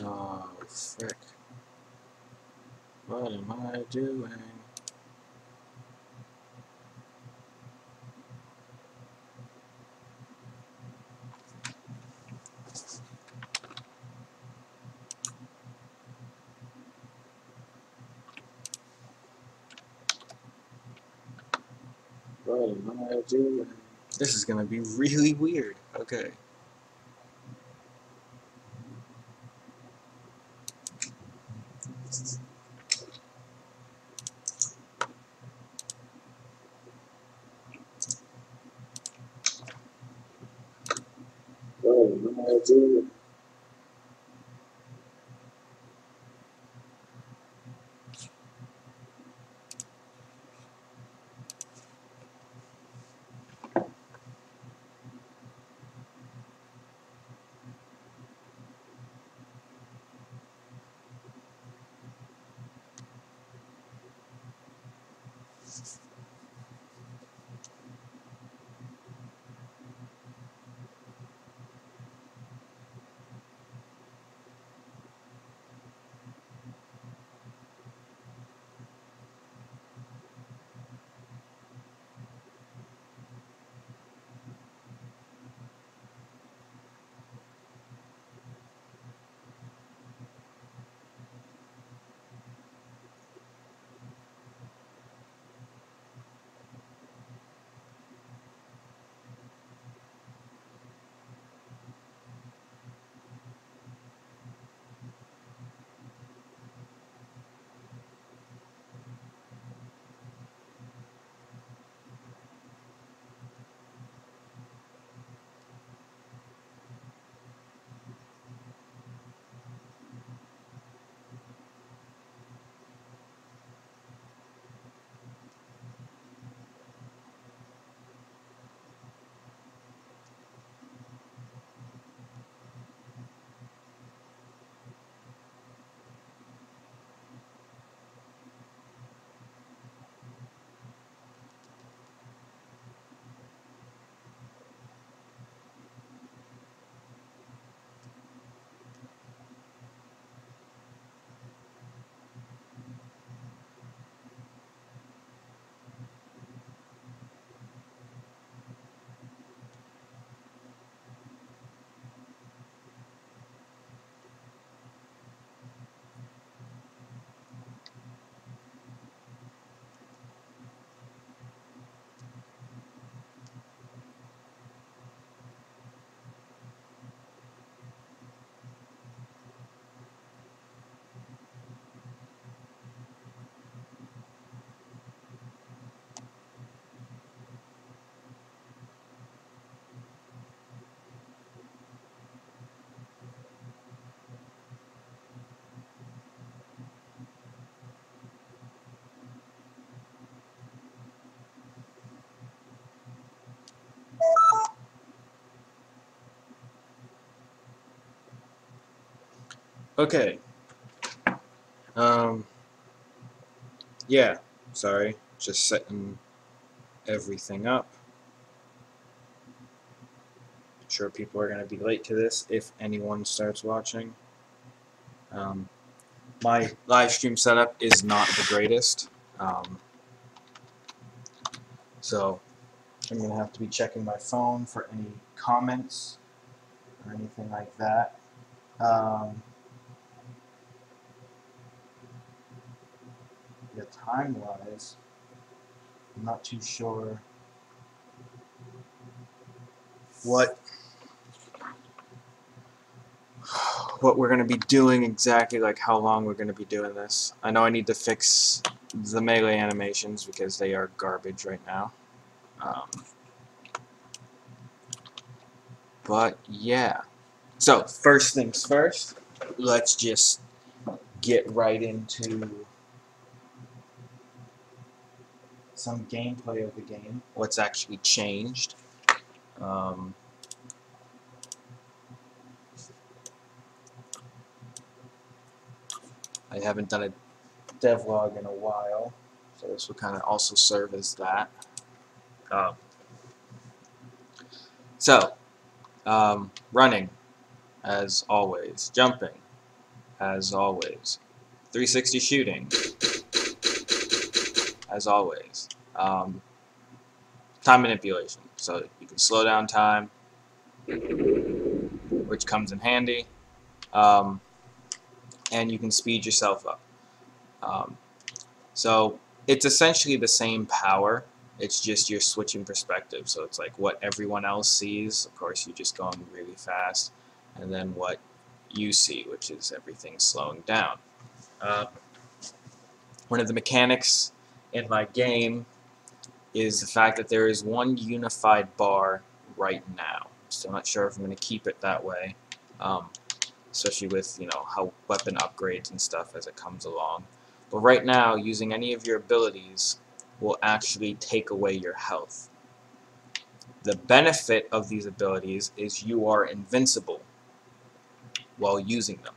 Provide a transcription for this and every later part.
Oh, frick. What am I doing? What am I doing? This is gonna be really weird. Okay. What am I doing? Okay. Um. Yeah. Sorry. Just setting everything up. Sure, people are gonna be late to this if anyone starts watching. Um, my live stream setup is not the greatest, so I'm gonna have to be checking my phone for any comments or anything like that. Yeah, time-wise, I'm not too sure what we're gonna be doing exactly, like how long we're gonna be doing this. I know I need to fix the melee animations because they are garbage right now. Um, but yeah. So first things first, let's just get right into some gameplay of the game. What's actually changed. Um, I haven't done a devlog in a while, so this will kind of also serve as that. Um, so, running, as always, jumping, as always. 360 shooting, as always. Time manipulation, so you can slow down time, which comes in handy, and you can speed yourself up. So it's essentially the same power, it's just you're switching perspective. So it's like what everyone else sees, of course you're just going really fast, and then what you see, which is everything slowing down. One of the mechanics in my game is the fact that there is one unified bar right now. Still not sure if I'm going to keep it that way, especially with how weapon upgrades and stuff as it comes along. But right now, using any of your abilities will actually take away your health. The benefit of these abilities is you are invincible while using them.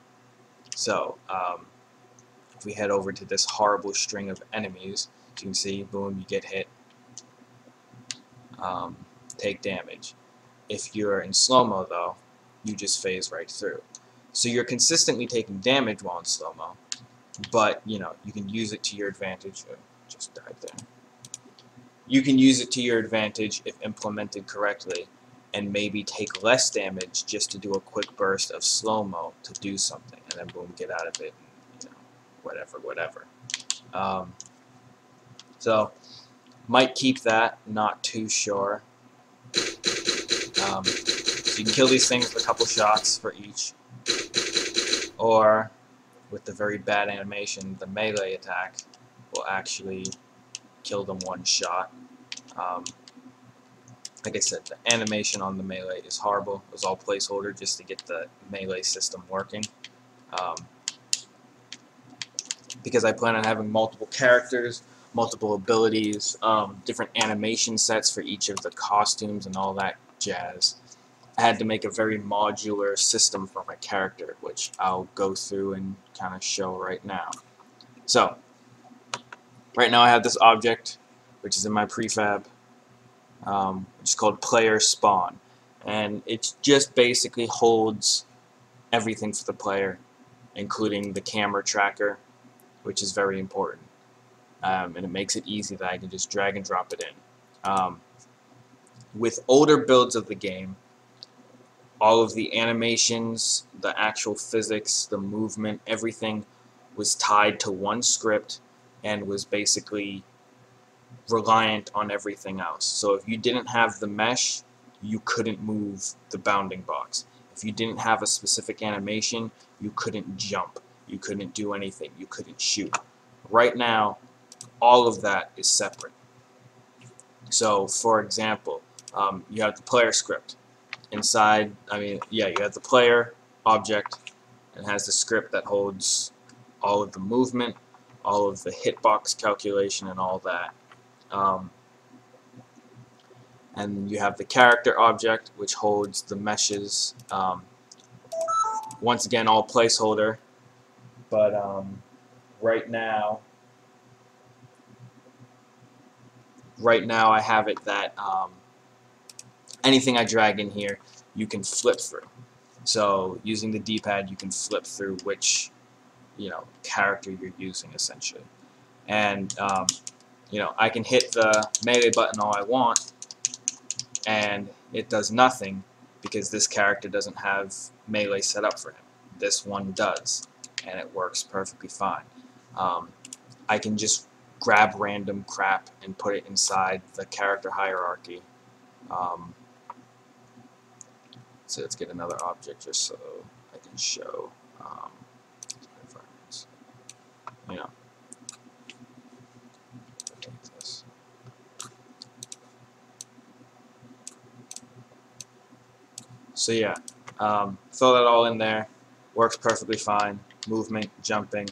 So if we head over to this horrible string of enemies, as you can see, boom, you get hit, take damage. If you're in slow-mo though, you just phase right through. So you're consistently taking damage while in slow-mo, but you can use it to your advantage. Just died there. You can use it to your advantage if implemented correctly, and maybe take less damage just to do a quick burst of slow-mo to do something, and then boom, get out of it, and, whatever. So might keep that, not too sure. So you can kill these things with a couple shots for each, or with the very bad animation, the melee attack will actually kill them one shot. Like I said, the animation on the melee is horrible. It was all placeholder just to get the melee system working. Because I plan on having multiple characters, multiple abilities, different animation sets for each of the costumes and all that jazz, I had to make a very modular system for my character, which I'll go through and kind of show right now. So, right now I have this object, which is in my prefab, which is called Player Spawn, and it just basically holds everything for the player, including the camera tracker, which is very important, and it makes it easy that I can just drag and drop it in. With older builds of the game, all of the animations, the actual physics, the movement, everything was tied to one script and was basically reliant on everything else. So if you didn't have the mesh, you couldn't move the bounding box. If you didn't have a specific animation, you couldn't jump. You couldn't do anything. You couldn't shoot. Right now, all of that is separate. So, for example, you have the player script. Inside, you have the player object, and has the script that holds all of the movement, all of the hitbox calculation, and all that. And you have the character object, which holds the meshes. Once again, all placeholder, but right now I have it that anything I drag in here, you can flip through. So using the D-pad, you can flip through which character you're using essentially. And I can hit the melee button all I want, and it does nothing because this character doesn't have melee set up for him. This one does, and it works perfectly fine. I can just grab random crap and put it inside the character hierarchy. So let's get another object just so I can show environments. Take this. So yeah, throw that all in there. Works perfectly fine. Movement, jumping,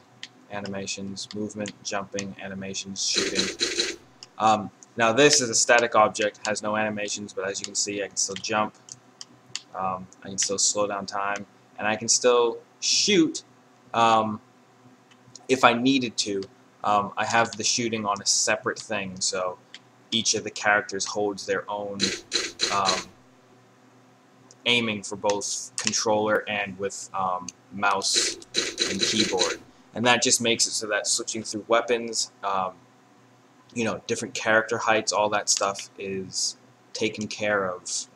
animations, movement, jumping, animations, shooting. Now this is a static object, has no animations, but as you can see, I can still jump. I can still slow down time, and I can still shoot if I needed to. I have the shooting on a separate thing, so each of the characters holds their own aiming for both controller and with mouse and keyboard. And that just makes it so that switching through weapons, you know, different character heights, all that stuff is taken care of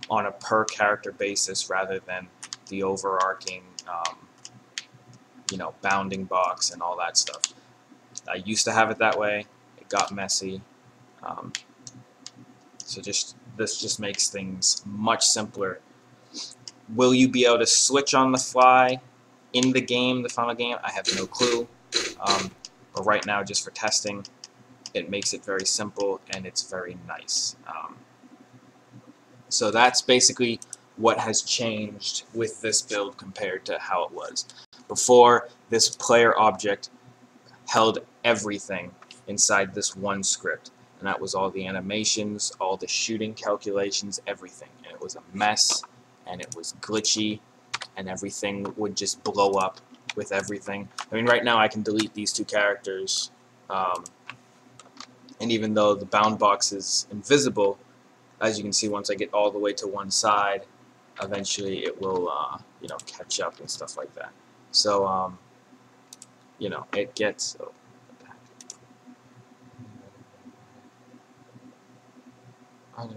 on a per character basis rather than the overarching, you know, bounding box and all that stuff. I used to have it that way. It got messy. So this just makes things much simpler. Will you be able to switch on the fly in the game, the final game? I have no clue. But right now, just for testing, it makes it very simple and it's very nice. So that's basically what has changed with this build compared to how it was. Before, this player object held everything inside this one script. And that was all the animations, all the shooting calculations, everything. And it was a mess, and it was glitchy, and everything would just blow up with everything. I mean, right now I can delete these two characters, and even though the bound box is invisible, as you can see, once I get all the way to one side, eventually it will, you know, catch up and stuff like that. So, you know, it gets... Oh,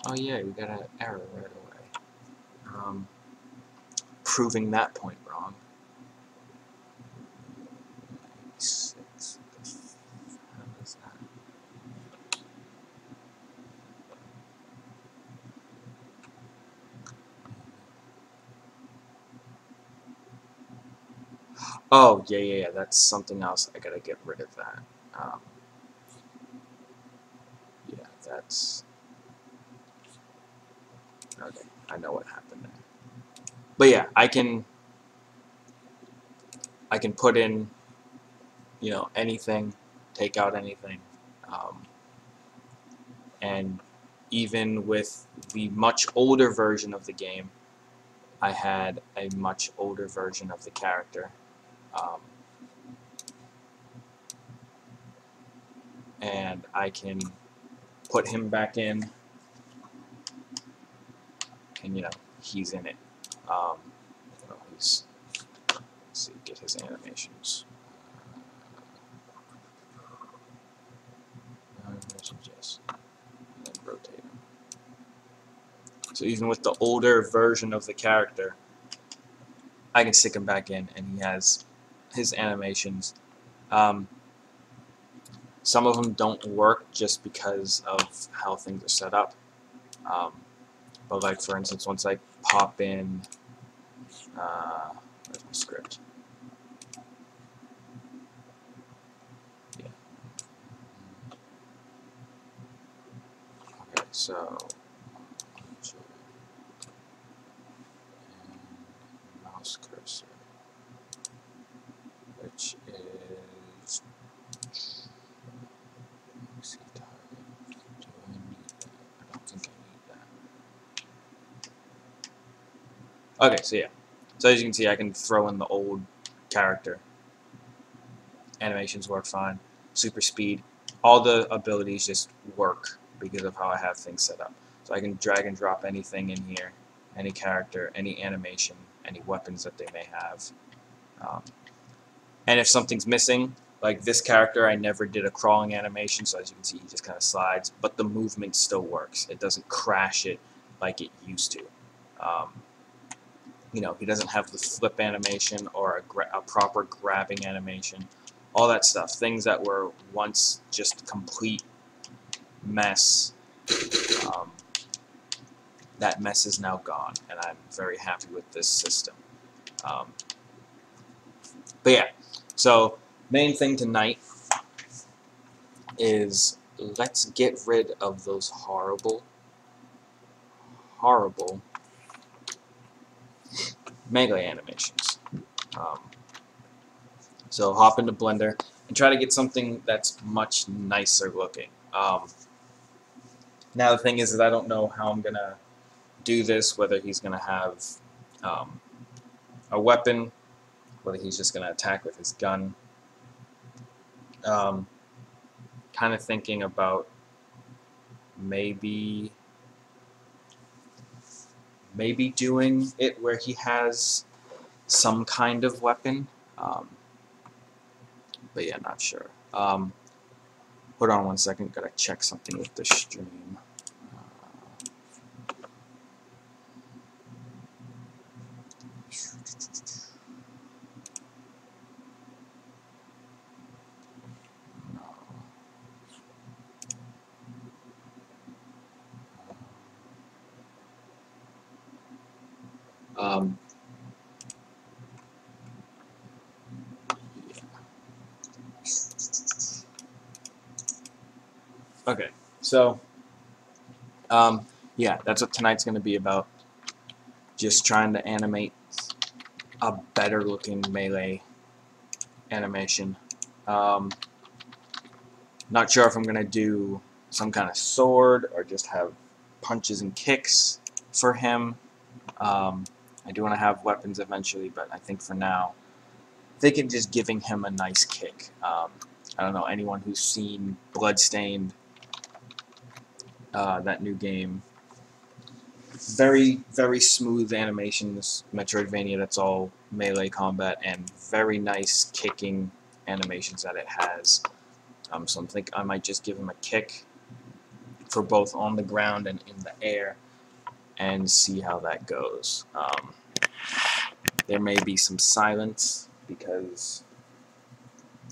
oh yeah, we got an error right away. Proving that point wrong. 6. How is that? Oh, yeah, that's something else. I gotta get rid of that. Yeah, that's... Okay, I know what happened there. But yeah, I can put in, you know, anything, take out anything, and even with the much older version of the game, I had a much older version of the character. And I can put him back in, and you know, he's in it. Well, let's see, get his animations. Yes, and then rotate him. So even with the older version of the character, I can stick him back in, and he has his animations. Some of them don't work just because of how things are set up. But like, for instance, once I pop in, where's my script? Yeah. Okay, so and mouse cursor, which is see target. Do I need that? I don't think I need that. Okay, so yeah. So as you can see, I can throw in the old character. Animations work fine. Super speed. All the abilities just work because of how I have things set up. So I can drag and drop anything in here, any character, any animation, any weapons that they may have. And if something's missing, like this character, I never did a crawling animation, so as you can see, he just kind of slides, but the movement still works. It doesn't crash it like it used to. You know, he doesn't have the flip animation or a proper grabbing animation. All that stuff, things that were once just complete mess, that mess is now gone, and I'm very happy with this system. But yeah, so main thing tonight is let's get rid of those horrible melee animations. So hop into Blender and try to get something that's much nicer looking. Now the thing is that I don't know how I'm going to do this, whether he's going to have a weapon, whether he's just going to attack with his gun. Kind of thinking about maybe maybe doing it where he has some kind of weapon, but yeah, not sure. Hold on one second, gotta check something with the stream. Um, okay, so yeah, that's what tonight's going to be about. Just trying to animate a better looking melee animation. Not sure if I'm going to do some kind of sword or just have punches and kicks for him. I do want to have weapons eventually, but I think for now, thinking just giving him a nice kick. I don't know, anyone who's seen Bloodstained, that new game, very, very smooth animation, this Metroidvania that's all melee combat, and very nice kicking animations that it has. So I think I might just give him a kick for both on the ground and in the air and see how that goes. There may be some silence because,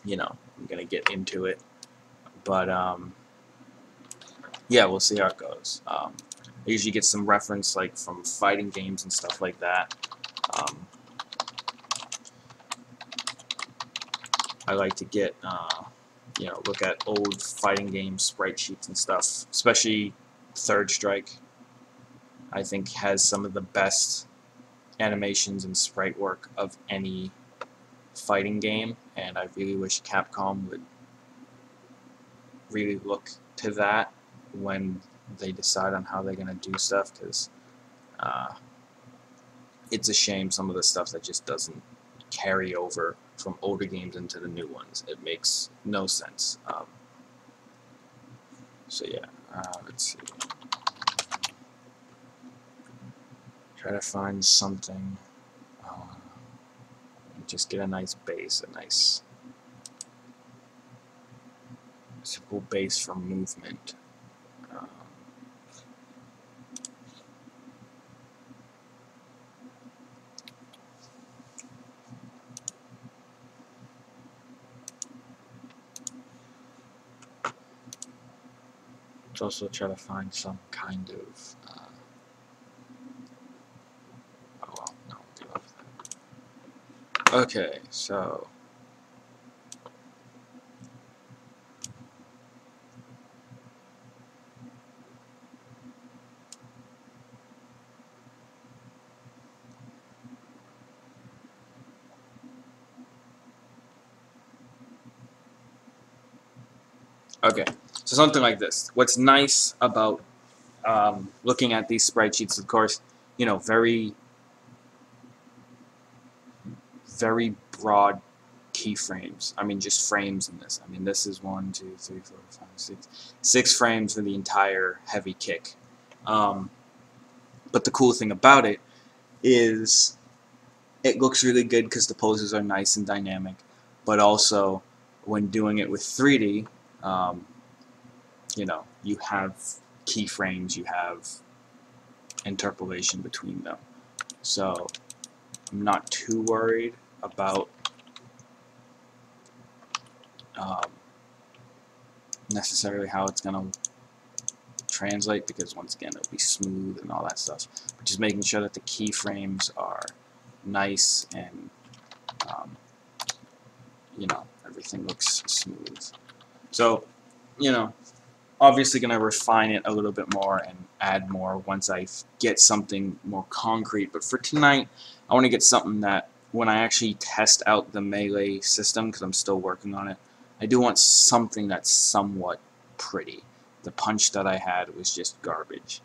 you know, I'm going to get into it. But, yeah, we'll see how it goes. I usually get some reference like from fighting games and stuff like that. I like to get, you know, look at old fighting game sprite sheets and stuff, especially Third Strike. I think has some of the best animations and sprite work of any fighting game, and I really wish Capcom would really look to that when they decide on how they're going to do stuff, because it's a shame some of the stuff that just doesn't carry over from older games into the new ones. It makes no sense. So yeah, let's see. Try to find something. Just get a nice base, a nice simple base for movement. Let's also try to find some kind of. Oh well, no, we'll deal with that. Okay, so. Okay, so something like this. What's nice about looking at these sprite sheets, of course, you know, very, very broad keyframes. I mean, just frames in this. I mean, this is 1, 2, 3, 4, 5, 6, 6 frames for the entire heavy kick. But the cool thing about it is it looks really good because the poses are nice and dynamic, but also when doing it with 3D, you know, you have keyframes, you have interpolation between them. So I'm not too worried about necessarily how it's going to translate, because once again it'll be smooth and all that stuff. But just making sure that the keyframes are nice and you know, everything looks smooth. So, you know, obviously going to refine it a little bit more and add more once I get something more concrete. But for tonight, I want to get something that when I actually test out the melee system, because I'm still working on it, I do want something that's somewhat pretty. The punch that I had was just garbage.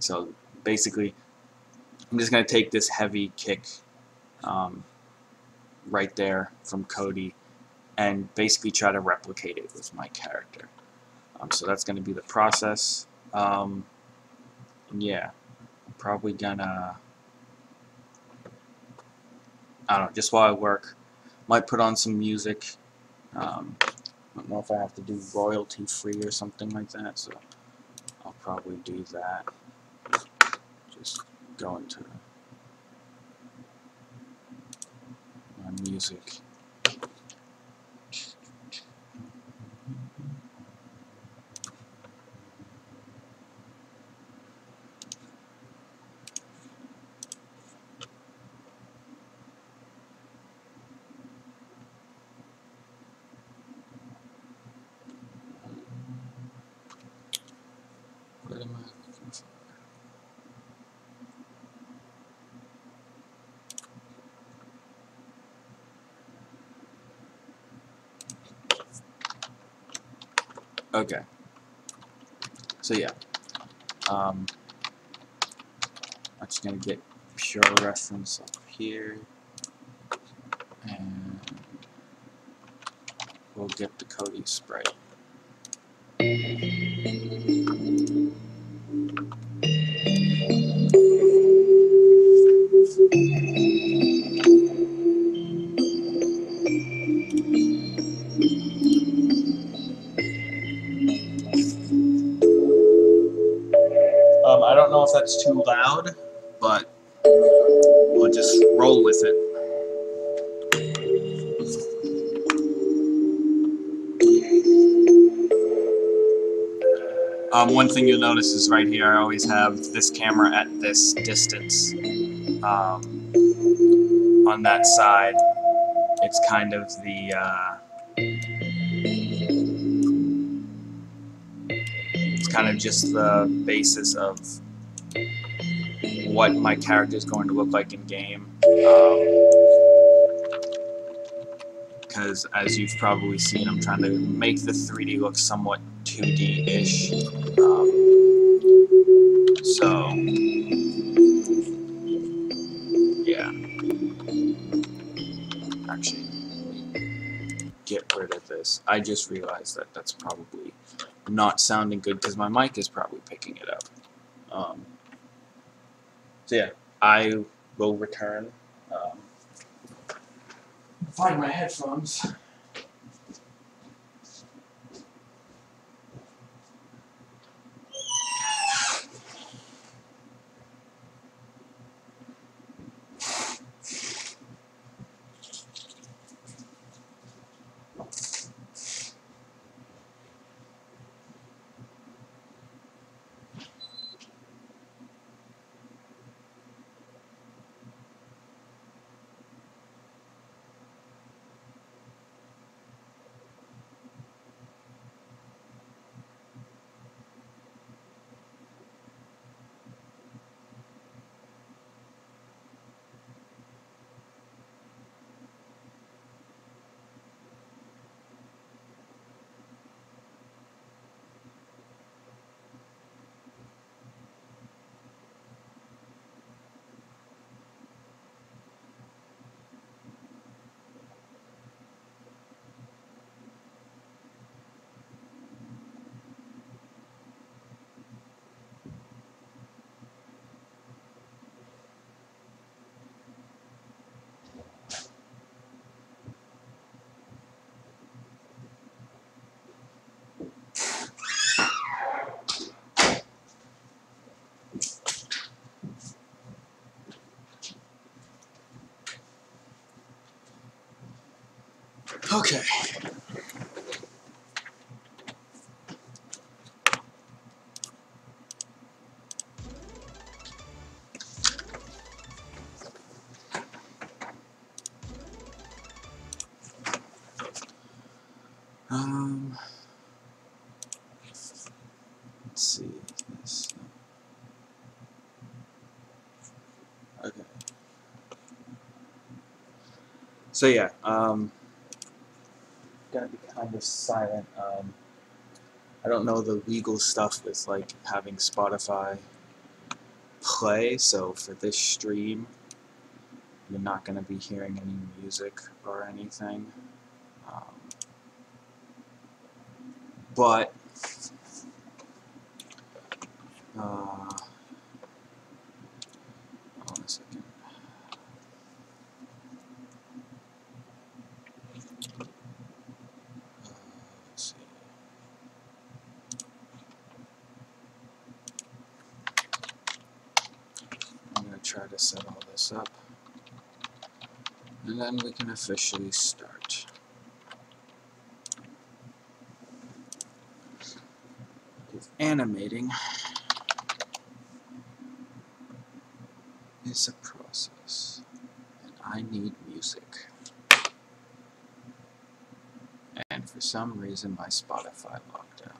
So basically, I'm just going to take this heavy kick right there from Cody and basically try to replicate it with my character. So that's going to be the process. Yeah, probably gonna, I don't know, just while I work, might put on some music. I don't know if I have to do royalty free or something like that, so I'll probably do that. Just go into my music. What am I looking for? Okay. So yeah, I'm just gonna get pure reference up here, and we'll get the Cody sprite. I don't know if that's too loud, but we'll just roll with it. One thing you'll notice is right here I always have this camera at this distance. On that side, it's kind of the it's kind of just the basis of what my character is going to look like in game. Because as you've probably seen, I'm trying to make the 3D look somewhat 2D-ish. So yeah. Actually, get rid of this. I just realized that that's probably not sounding good because my mic is probably picking it up. So yeah, I will return. Find my headphones. Okay. Let's see this. Okay. So yeah, gonna be kind of silent. I don't know the legal stuff with like having Spotify play, so for this stream, you're not gonna be hearing any music or anything. But second. Let's see. I'm going to try to set all this up, and then we can officially start. If animating is a process, and I need music. And for some reason my Spotify logged out.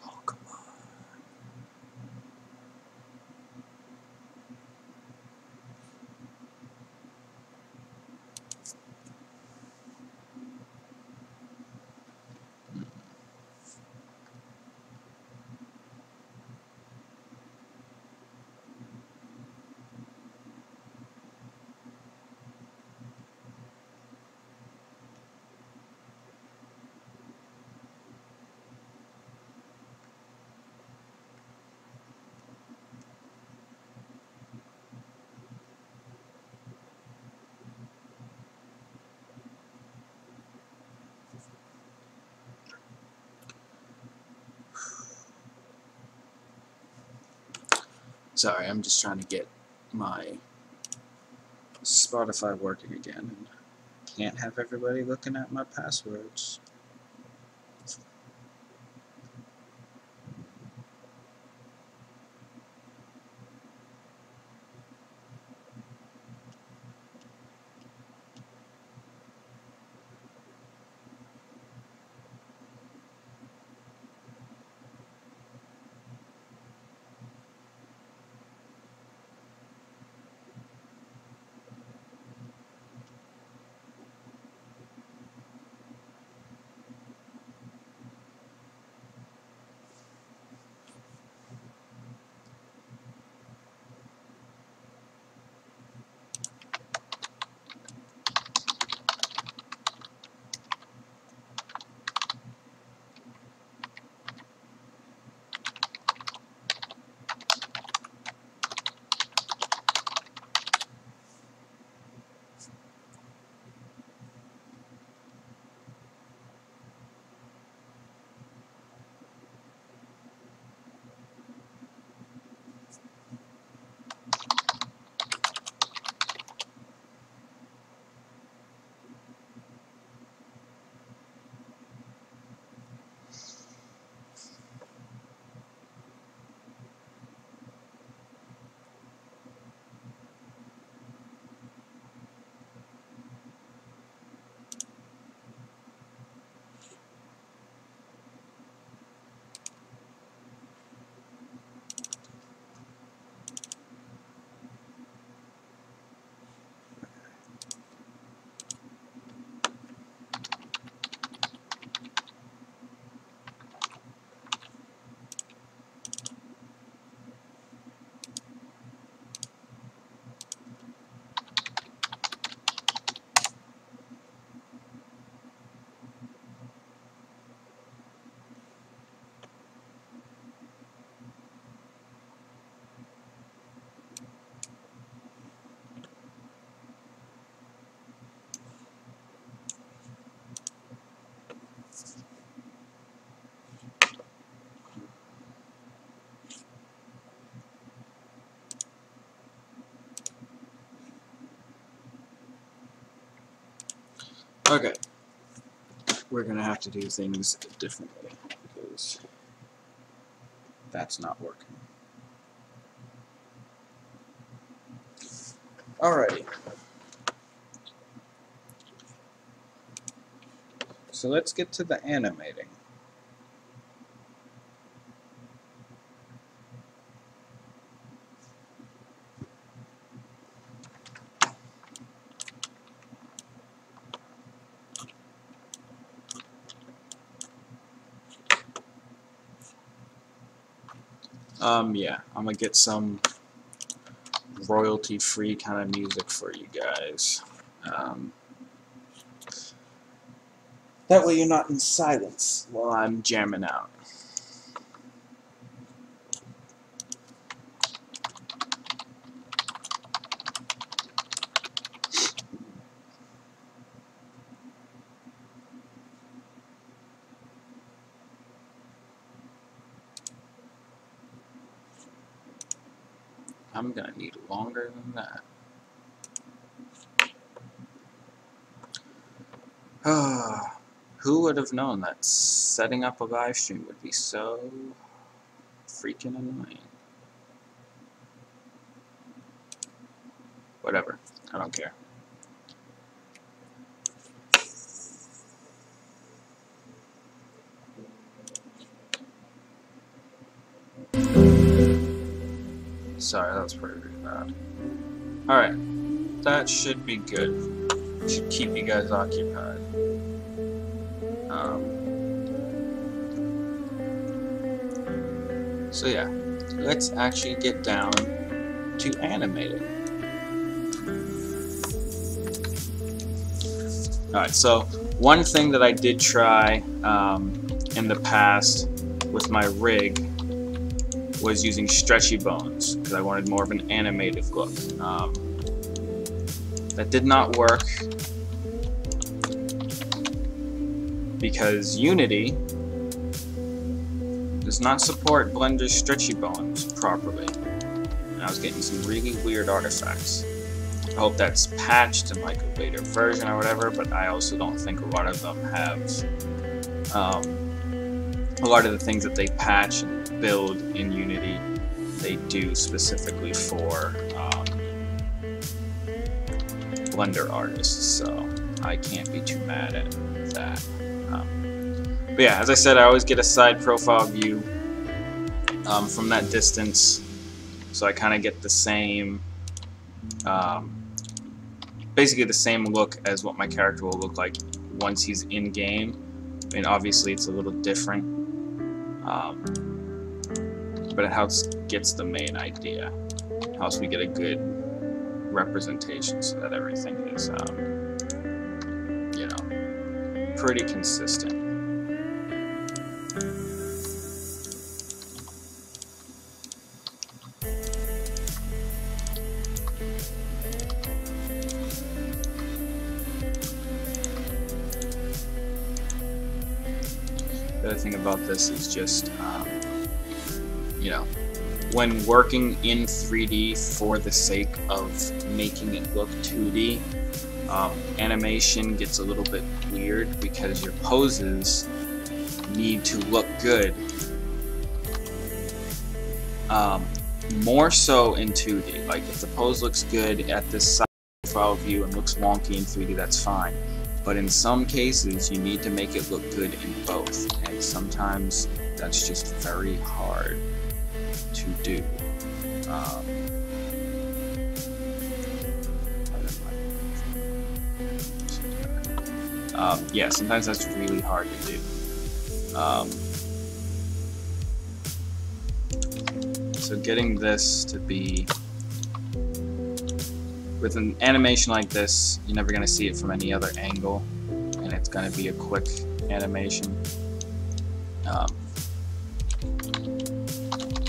Oh, come on. Sorry, I'm just trying to get my Spotify working again, and can't have everybody looking at my passwords. Okay, we're gonna have to do things differently because that's not working. Alrighty. So let's get to the animating. Yeah, I'm gonna get some royalty-free kind of music for you guys. That way you're not in silence while I'm jamming out. I'm gonna need longer than that. Who would have known that setting up a live stream would be so freaking annoying? Whatever, I don't care. Sorry, that was pretty bad. Alright, that should be good. Should keep you guys occupied. So yeah, let's actually get down to animating. Alright, so one thing that I did try in the past with my rig was using stretchy bones, because I wanted more of an animated look. That did not work because Unity does not support Blender's stretchy bones properly. And I was getting some really weird artifacts. I hope that's patched in like a later version or whatever, but I also don't think a lot of them have a lot of the things that they patch and build in Unity, they do specifically for Blender artists, so I can't be too mad at that. But yeah, as I said, I always get a side profile view from that distance, so I kind of get the same, basically the same look as what my character will look like once he's in game. I mean, obviously it's a little different, but it gets the main idea. It helps me get a good representation so that everything is, you know, pretty consistent. The other thing about this is just, you know, when working in 3D for the sake of making it look 2D, animation gets a little bit weird because your poses need to look good. More so in 2D. Like, if the pose looks good at this side profile view and looks wonky in 3D, that's fine. But in some cases, you need to make it look good in both, and sometimes that's just very hard to do. Yeah, sometimes that's really hard to do. So getting this to be, with an animation like this, you're never going to see it from any other angle, and it's going to be a quick animation.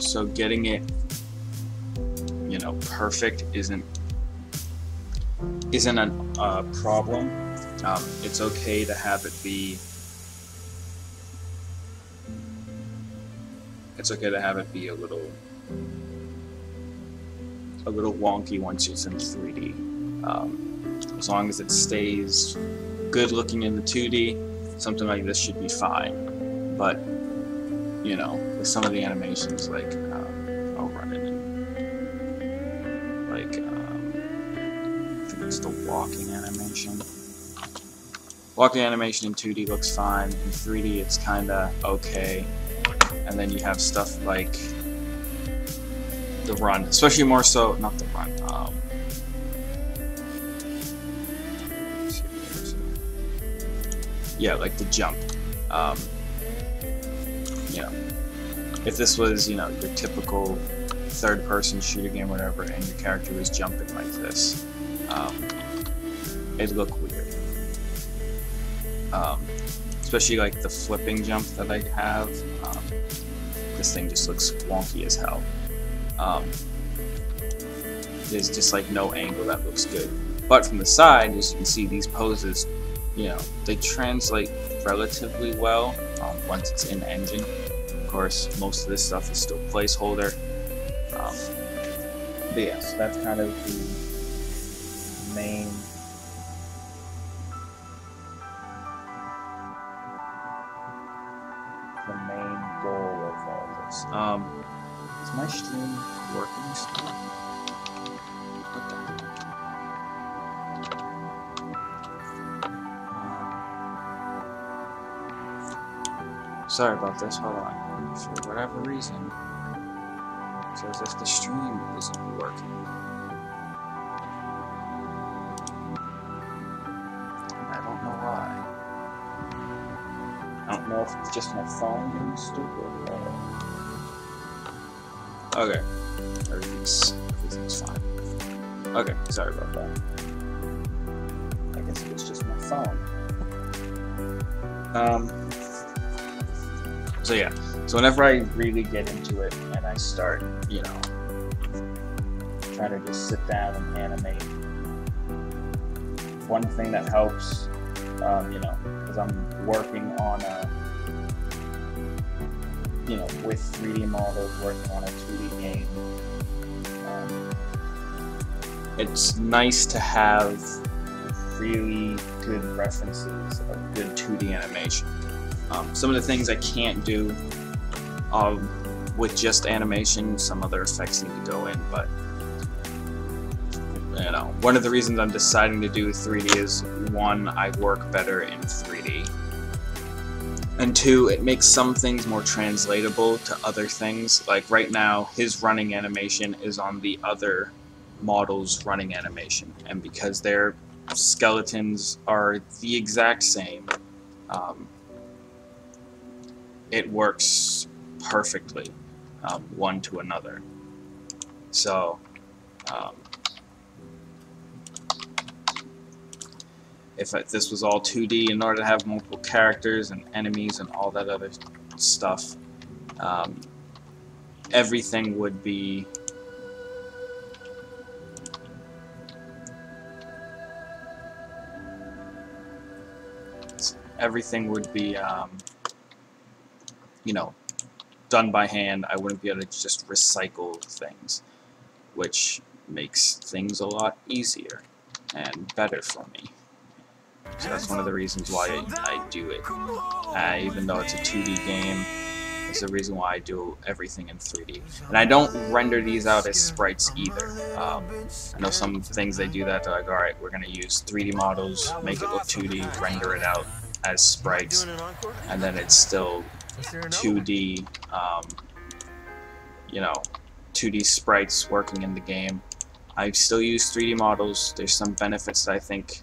So getting it, you know, perfect isn't a problem. It's okay to have it be. It's okay to have it be a little wonky once it's in 3D. As long as it stays good looking in the 2D, something like this should be fine. But, you know, with some of the animations, like, I'll run it in, like, I think it's the walking animation. Walking animation in 2D looks fine. In 3D, it's kinda okay. And then you have stuff like the run, especially more so, not the run, yeah, like the jump, you know, if this was, you know, your typical third-person shooter game, or whatever, and your character was jumping like this, it'd look weird. Especially like the flipping jump that I have. This thing just looks wonky as hell. There's just like no angle that looks good. But from the side, as you can see, these poses, you know, they translate relatively well once it's in engine. Of course, most of this stuff is still placeholder. But yeah, so that's kind of the main goal of all this. Is my stream working still? What the heck? Sorry about this, hold on. For whatever reason, it's as if the stream isn't working. I don't know why. I don't know if it's just my phone being stupid or... Okay. Everything's fine. Okay, sorry about that. I guess it was just my phone. So yeah, so whenever I really get into it and I start, you know, trying to just sit down and animate, one thing that helps, you know, because I'm working on a, you know, with 3D models, working on a 2D game, it's nice to have really good references of good 2D animation. Some of the things I can't do with just animation, some other effects need to go in, but you know, one of the reasons I'm deciding to do 3D is, one, I work better in 3D, and two, it makes some things more translatable to other things. Like right now, his running animation is on the other model's running animation, and because their skeletons are the exact same, it works perfectly one to another. So if this was all 2D, in order to have multiple characters and enemies and all that other stuff, everything would be you know, done by hand. I wouldn't be able to just recycle things, which makes things a lot easier and better for me. So that's one of the reasons why I do it. Even though it's a 2D game, it's the reason why I do everything in 3D. And I don't render these out as sprites either. I know some things they do that, they're like, alright, we're going to use 3D models, make it look 2D, render it out as sprites, and then it's still 2D, you know, 2D sprites working in the game. I still use 3D models. There's some benefits that I think,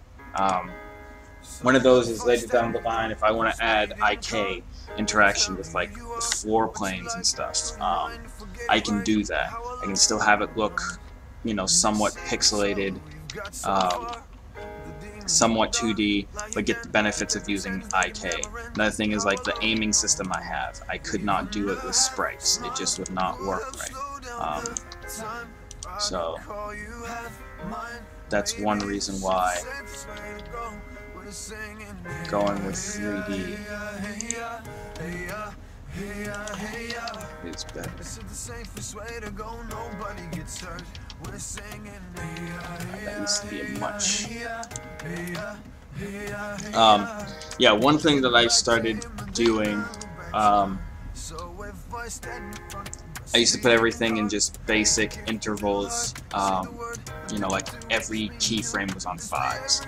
one of those is later down the line, if I want to add IK interaction with like the floor planes and stuff, I can do that. I can still have it look, you know, somewhat pixelated, somewhat 2D, but get the benefits of using IK. Another thing is like the aiming system I have. I could not do it with sprites. It just would not work right. So that's one reason why going with 3D is better. That needs to be a much. Yeah, one thing that I started doing, I used to put everything in just basic intervals, you know, like every keyframe was on 5s,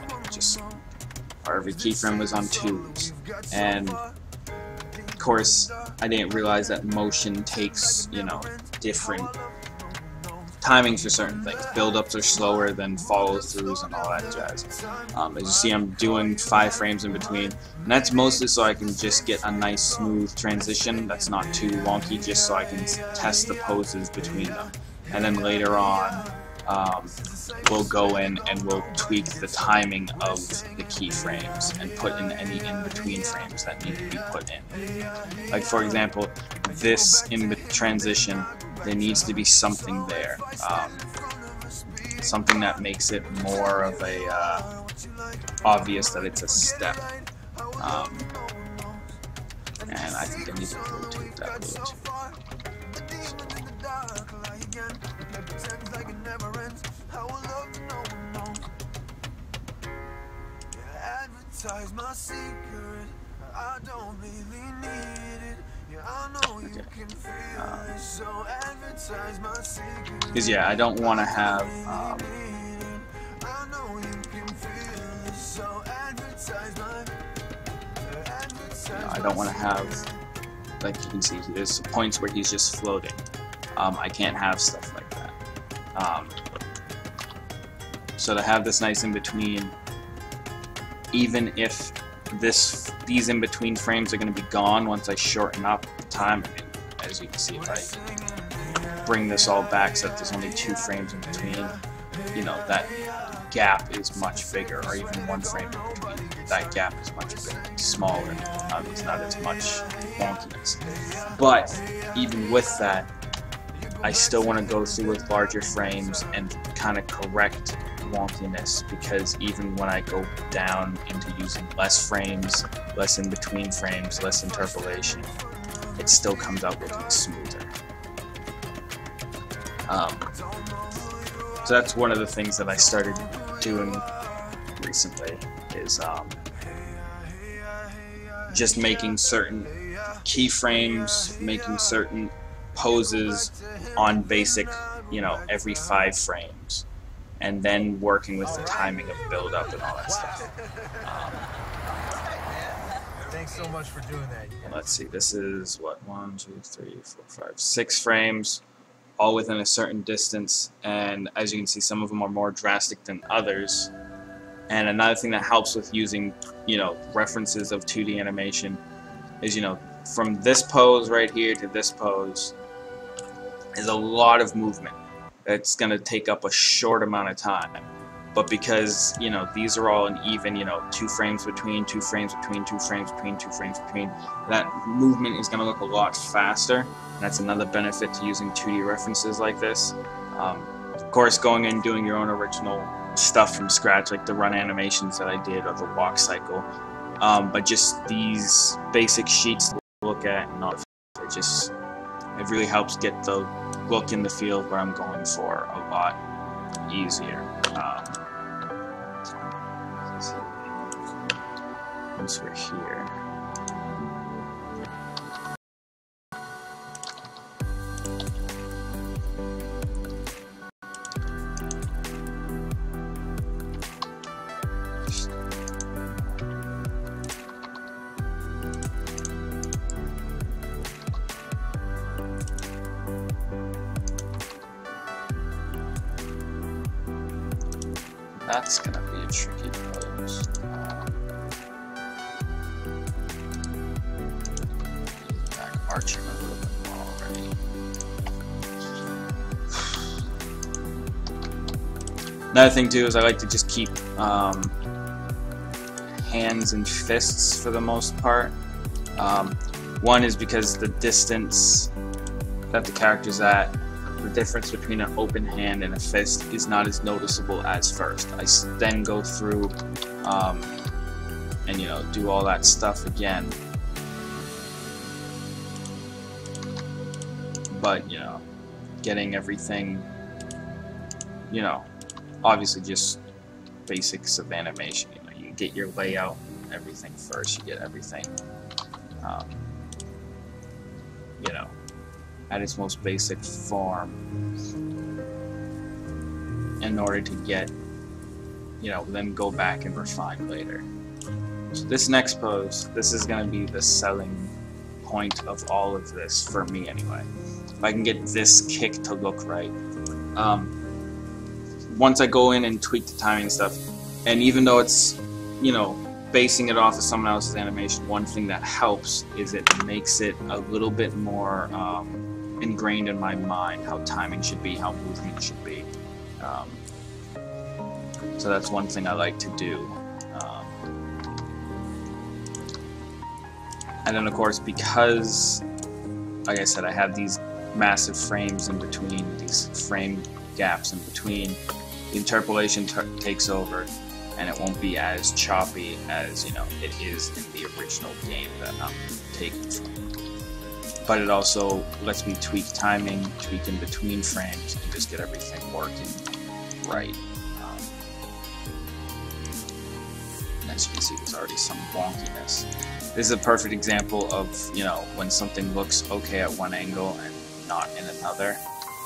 or every keyframe was on 2s, and of course I didn't realize that motion takes, you know, different timing for certain things. Build-ups are slower than follow-throughs and all that jazz. As you see, I'm doing 5 frames in between, and that's mostly so I can just get a nice smooth transition that's not too wonky, just so I can test the poses between them. And then later on, we'll go in and we'll tweak the timing of the keyframes and put in any in-between frames that need to be put in. Like for example, this transition, there needs to be something there, something that makes it more of a obvious that it's a step, and I think I need to rotate that a little too. Because yeah, I don't want to have I don't want to have, like you can see, there's points where he's just floating. I can't have stuff like that. So to have this nice in between, even if these in between frames are going to be gone once I shorten up the time, I mean, as you can see, if I bring this all back so that there's only 2 frames in between, you know, that gap is much bigger, or even 1 frame in between, that gap is much bigger, smaller, it's not as much wonkiness. But even with that, I still want to go through with larger frames and kind of correct wonkiness, because even when I go down into using less frames, less in between frames, less interpolation, it still comes out looking smoother. So that's one of the things that I started doing recently, is just making certain keyframes, making certain poses on basic, you know, every 5 frames, and then working with the timing of build-up and all that stuff. Thanks so much for doing that. Let's see, this is what, 1, 2, 3, 4, 5, 6 frames, all within a certain distance, and as you can see, some of them are more drastic than others. And another thing that helps with using, you know, references of 2D animation is, you know, from this pose right here to this pose is a lot of movement. It's going to take up a short amount of time. But because, you know, these are all an even, you know, 2 frames between, 2 frames between, 2 frames between, 2 frames between, that movement is going to look a lot faster. And that's another benefit to using 2D references like this. Of course, going in and doing your own original stuff from scratch, like the run animations that I did, or the walk cycle. But just these basic sheets to look at, and all, it really helps get the look in the field where I'm going for a lot easier. Once we're here, that's gonna be a tricky pose. Back arching a little bit more already. Another thing too is I like to just keep hands and fists for the most part. One is because the distance that the character's at, the difference between an open hand and a fist is not as noticeable as first. I then go through and, you know, do all that stuff again. But, you know, getting everything, you know, obviously just basics of animation. You know, you get your layout and everything first. You get everything, you know, at its most basic form in order to get, you know, then go back and refine later. So this next pose, this is going to be the selling point of all of this, for me anyway. If I can get this kick to look right, once I go in and tweak the timing and stuff, and even though it's, you know, basing it off of someone else's animation, one thing that helps is it makes it a little bit more ingrained in my mind how timing should be, how movement should be. So that's one thing I like to do. And then of course, because, like I said, I have these massive frames in between, these frame gaps in between, the interpolation takes over, and it won't be as choppy as, you know, it is in the original game that I'm taking from. But it also lets me tweak timing, tweak in between frames, and just get everything working right. As you can see, there's already some wonkiness. This is a perfect example of, you know, when something looks okay at one angle and not in another,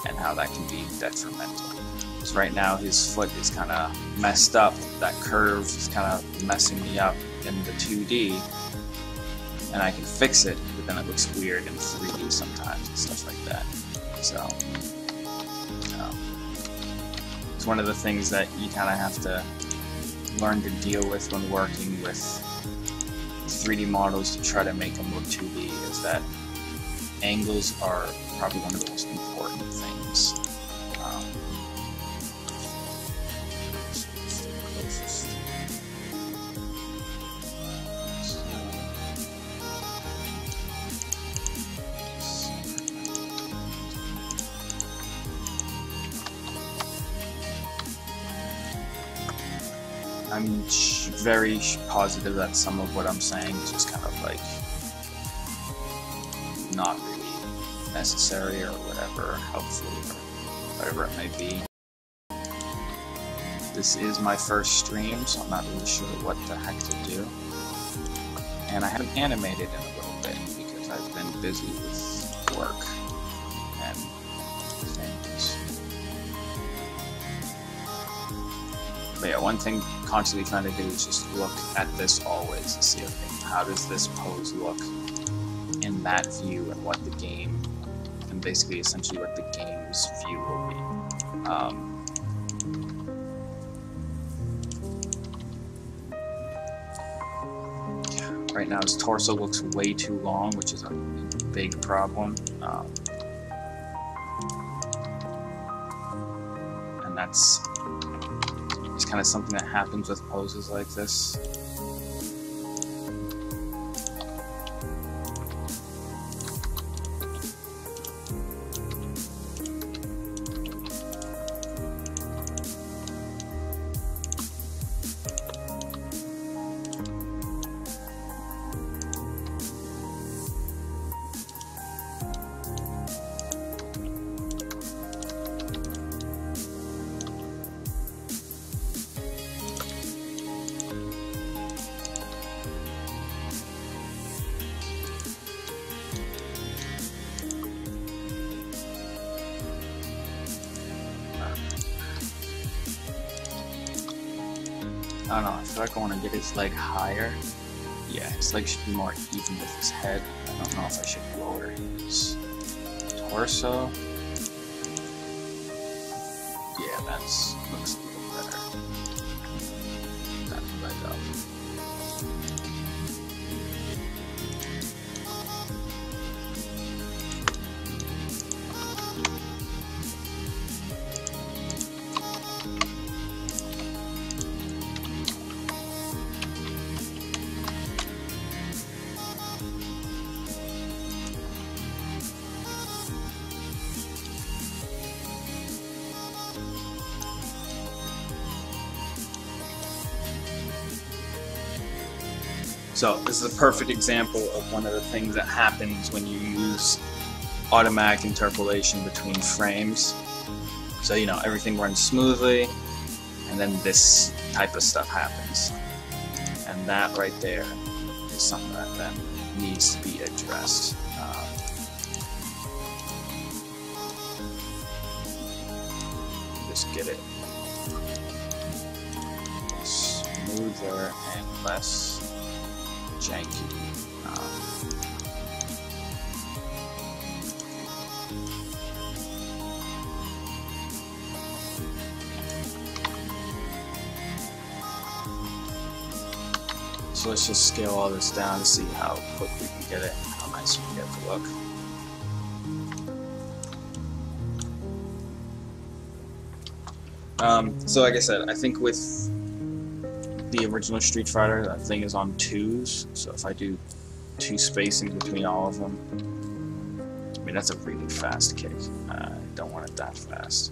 and how that can be detrimental. So right now his foot is kind of messed up, that curve is kind of messing me up in the 2D, and I can fix it, but then it looks weird in 3D sometimes and stuff like that. So it's one of the things that you kind of have to learn to deal with when working with 3D models to try to make them look 2D, is that angles are probably one of the most important things. I'm very positive that some of what I'm saying is just kind of like not really necessary or whatever, helpful or whatever it may be. This is my first stream, so I'm not really sure what the heck to do. And I haven't animated in a little bit because I've been busy with work and things. But yeah, one thing constantly trying to do is just look at this always and see, okay, how does this pose look in that view, and what the game, and basically essentially what the game's view will be. Right now his torso looks way too long, which is a big problem. And that's kind of something that happens with poses like this. I don't know, I feel like I want to get his leg higher. Yeah, his leg should be more even with his head. I don't know if I should lower his torso. Yeah, that looks a little better. That leg up. So this is a perfect example of one of the things that happens when you use automatic interpolation between frames. So, you know, everything runs smoothly, and then this type of stuff happens. And that right there is something that then needs to be addressed. Just get it smoother and less janky. So let's just scale all this down to see how quick we can get it and how nice we can get the look. So like I said, I think with the original Street Fighter, that thing is on 2s, so if I do 2 spacing between all of them, I mean that's a really fast kick. I don't want it that fast.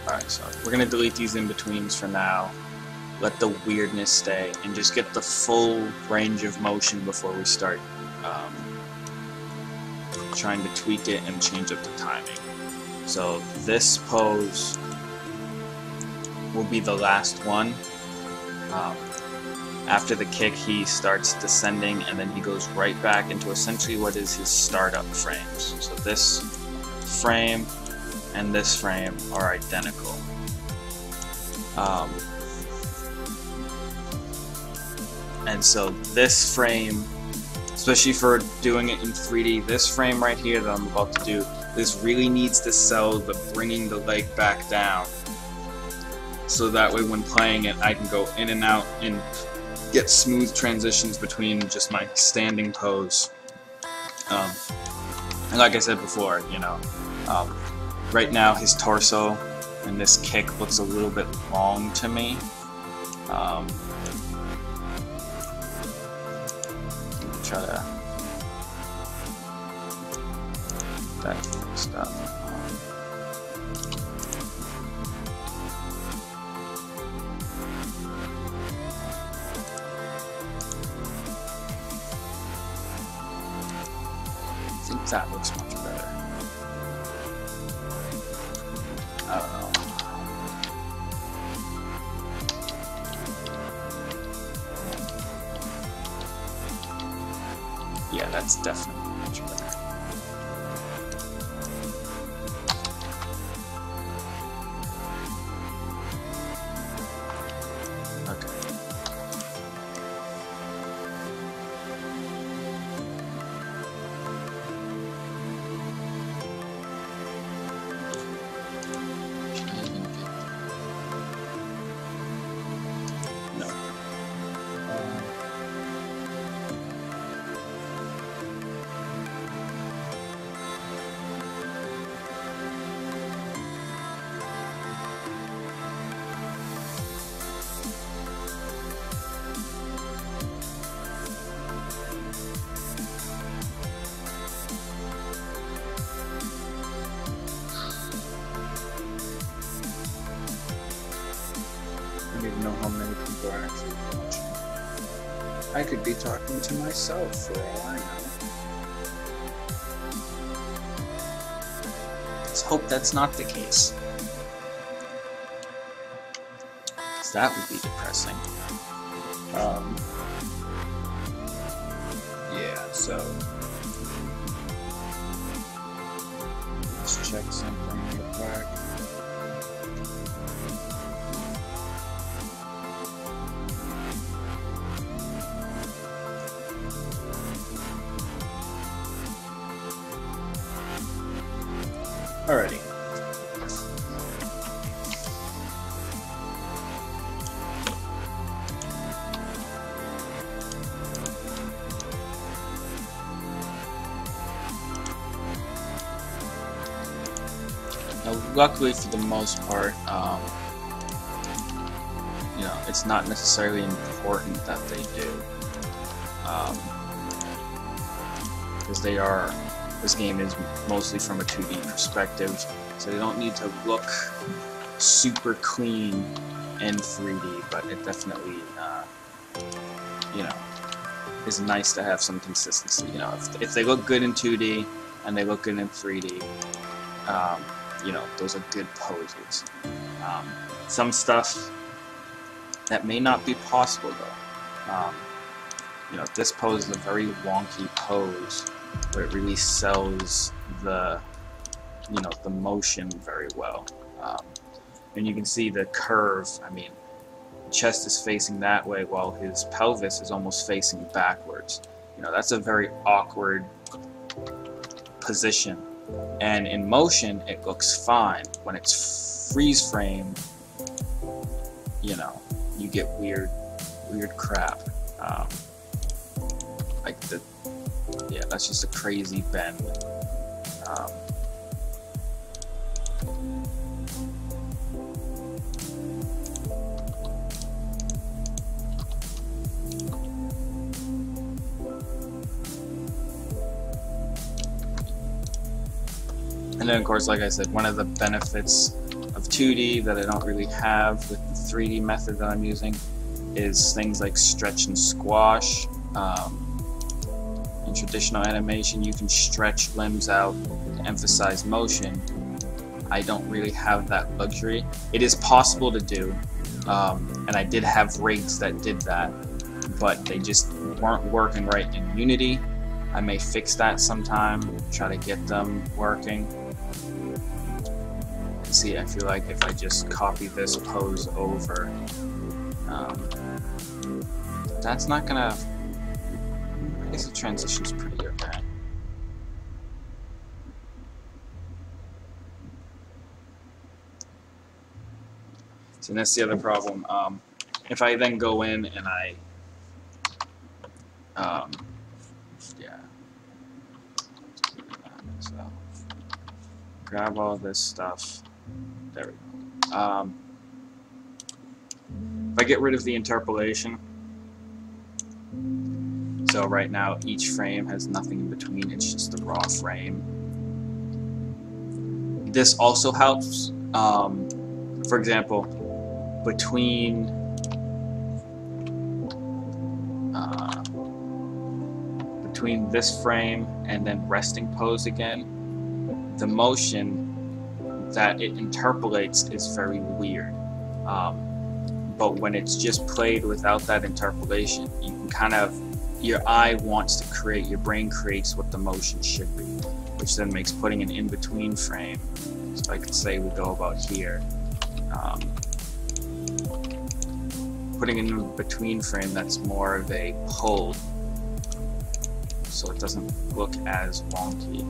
Alright, so we're going to delete these in-betweens for now, let the weirdness stay, and just get the full range of motion before we start trying to tweak it and change up the timing. So this pose will be the last one. After the kick, he starts descending, and then he goes right back into essentially what is his startup frames. So this frame and this frame are identical. And so this frame, especially for doing it in 3D, this frame right here that I'm about to do, this really needs to sell the bringing the leg back down. So that way when playing it, I can go in and out and get smooth transitions between just my standing pose. And like I said before, you know, right now his torso and this kick looks a little bit long to me. Try to that stuff. I think that looks much better. I don't know. Yeah, that's definitely much better. Okay. No. I don't even know how many people are actually watching. I could be talking to myself for all I know. Let's hope that's not the case. 'Cause that would be depressing. Yeah, so let's check something real quick. Alrighty. Now, luckily for the most part, you know, it's not necessarily important that they do, because they are. This game is mostly from a 2D perspective, so they don't need to look super clean in 3D, but it definitely, you know, is nice to have some consistency. You know, if they look good in 2D and they look good in 3D, you know, those are good poses. Some stuff that may not be possible though. You know, this pose is a very wonky pose, but it really sells the, you know, the motion very well. And you can see the curve. I mean, the chest is facing that way while his pelvis is almost facing backwards. You know, that's a very awkward position. And in motion, it looks fine when it's freeze frame, you know, you get weird crap. Like yeah, that's just a crazy bend. And then, of course, like I said, one of the benefits of 2D that I don't really have with the 3D method that I'm using is things like stretch and squash. In traditional animation, you can stretch limbs out to emphasize motion. I don't really have that luxury. It is possible to do, and I did have rigs that did that, but they just weren't working right in Unity. I may fix that sometime, try to get them working. See, I feel like if I just copy this pose over, that's not gonna. I guess the transition's pretty okay. So that's the other problem. If I then go in and I, yeah, so grab all this stuff. There we go. If I get rid of the interpolation, so right now each frame has nothing in between, it's just the raw frame. This also helps, for example, between this frame and then resting pose again, the motion that it interpolates is very weird. But when it's just played without that interpolation, you can kind of, your eye wants to create, your brain creates what the motion should be, which then makes putting an in-between frame, so I could say we go about here, putting an in-between frame that's more of a pull, so it doesn't look as wonky.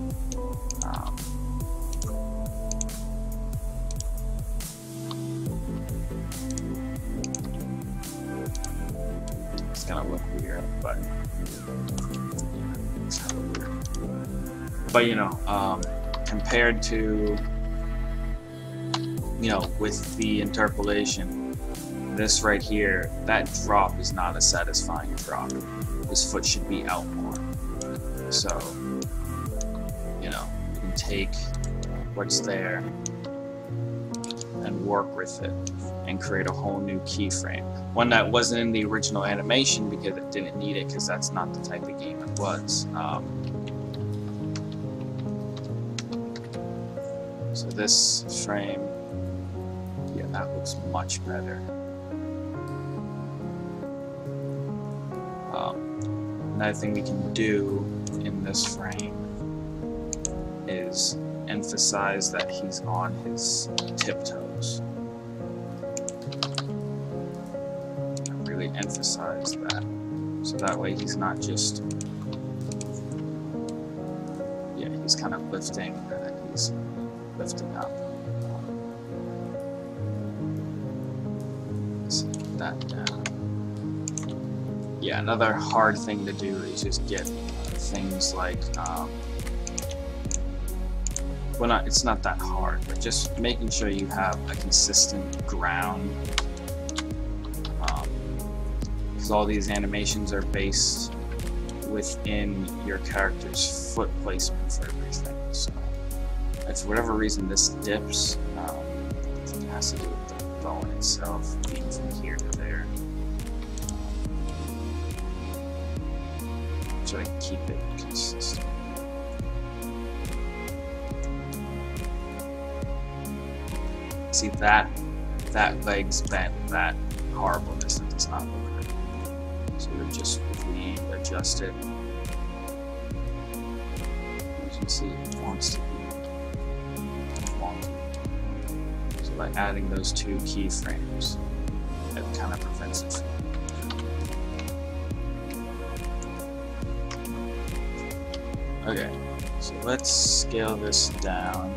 It's gonna look weird, but it's kind of weird. But you know, compared to, you know, with the interpolation, this right here, that drop is not a satisfying drop. This foot should be out more. So, you know, you can take what's there and work with it and create a whole new keyframe. One that wasn't in the original animation because it didn't need it, because that's not the type of game it was. So this frame, yeah, that looks much better. Another thing we can do in this frame is emphasize that he's on his tiptoes. Really emphasize that, so that way he's not just, yeah, he's kind of lifting and then he's lifting up. Set that down. Yeah, another hard thing to do is just get things like, well, it's not that hard, but just making sure you have a consistent ground, because all these animations are based within your character's foot placement for everything. So, if for whatever reason this dips, it has to do with the bone itself being from here to there. So I can keep it consistent. See that leg's bent, that horribleness, that does not look right. So we just readjust it. As you can see, it wants to be wonky. So by adding those two keyframes, it kind of prevents it from. Okay, so let's scale this down.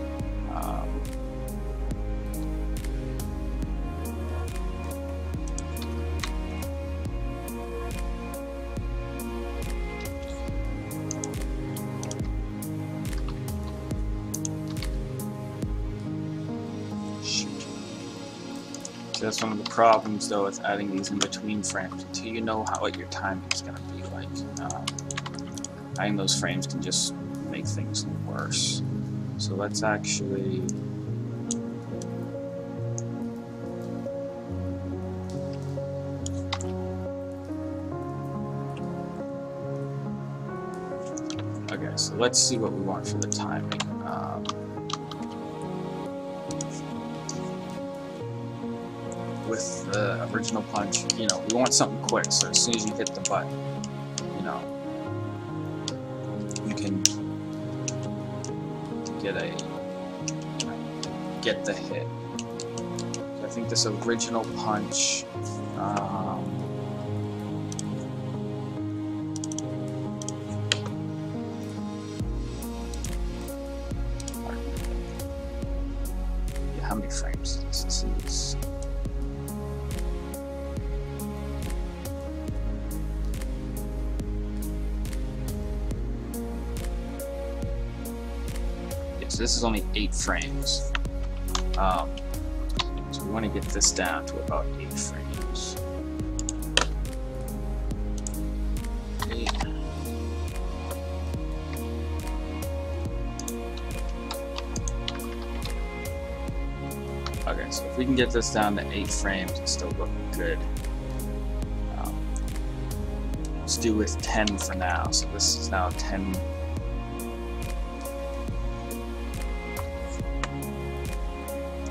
So that's one of the problems though with adding these in between frames. Until you know what your timing is going to be like, adding those frames can just make things worse. So let's actually okay, so let's see what we want for the timing. With the original punch, you know, we want something quick, so as soon as you hit the button, you know, you can get the hit. So I think this original punch, yeah, how many frames? This is. So this is only 8 frames. So we want to get this down to about 8 frames. 8. Okay, so if we can get this down to 8 frames, it's still looking good. Let's do with 10 for now. So this is now 10.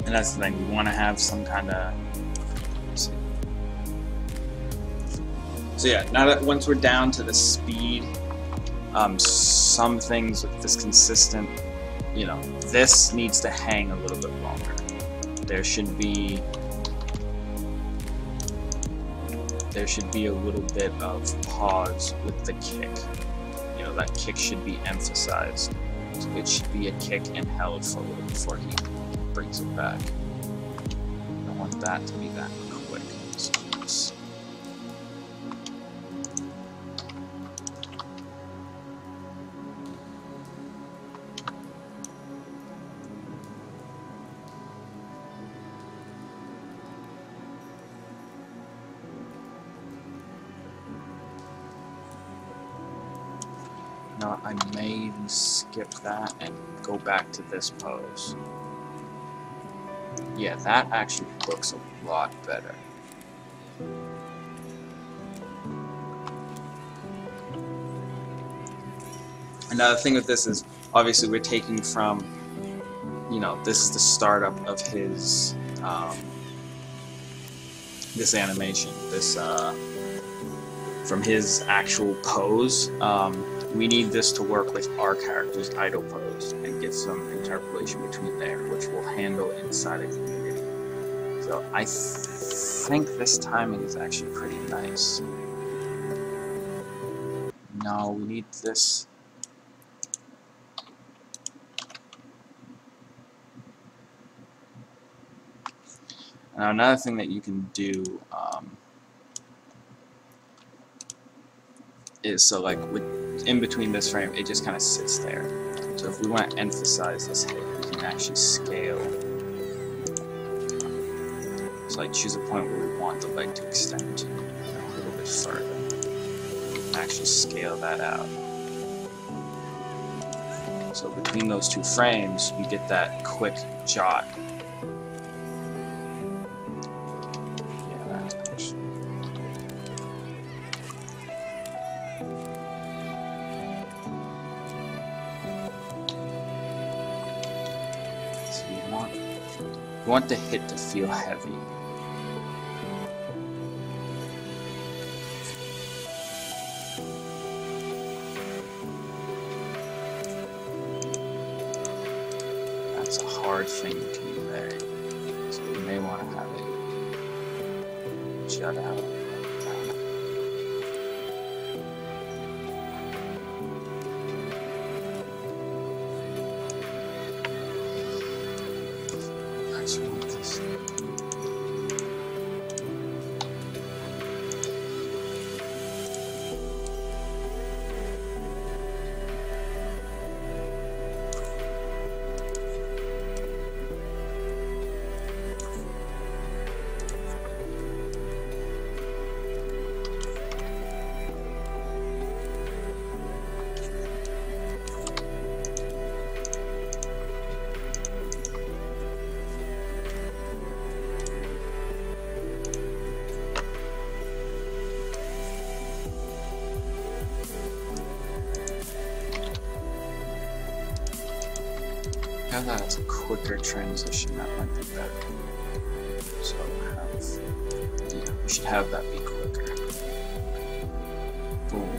And that's the thing, we want to have some kind of. So yeah, now that once we're down to the speed, some things with this consistent, you know, this needs to hang a little bit longer. There should be a little bit of pause with the kick. You know, that kick should be emphasized. So it should be a kick and held for a little before he brings it back. I don't want that to be that quick. So let's no, I may skip that and go back to this pose. Yeah, that actually looks a lot better. Another thing with this is, obviously we're taking from, you know, this is the startup of his, this animation, this, from his actual pose. We need this to work with our character's idle pose and get some interpolation between there, which we'll handle inside of Unity. So I think this timing is actually pretty nice. No, we need this. Now another thing that you can do is, so like with in between this frame, it just kind of sits there. So if we want to emphasize this hit, we can actually scale. So like choose a point where we want the leg to extend a little bit further. And actually scale that out. So between those 2 frames, you get that quick jot. We want the hit to feel heavy. That's a hard thing to convey, so we may want to have it jut out. Have that as a quicker transition, that might be better. So yeah, we should have that be quicker. Boom.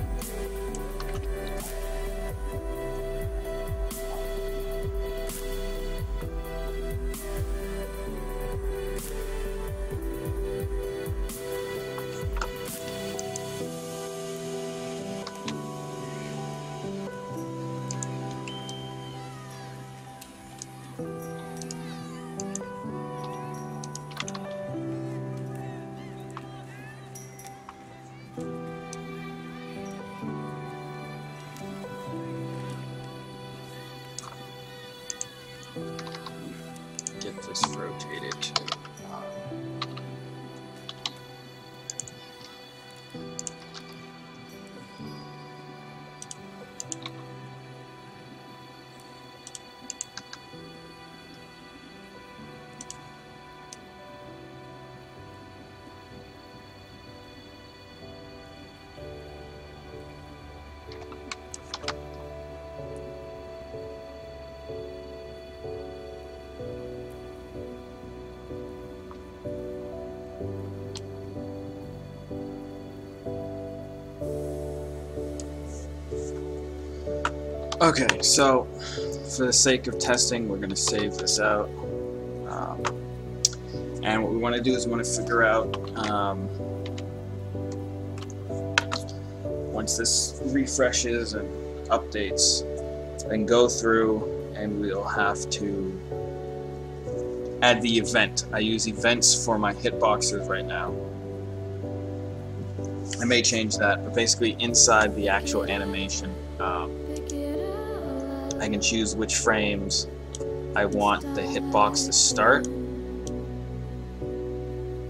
Get this rotated to okay, so for the sake of testing, we're going to save this out. And what we want to do is we want to figure out, once this refreshes and updates, then go through and we'll have to add the event. I use events for my hitboxes right now. I may change that, but basically inside the actual animation, I can choose which frames I want the hitbox to start.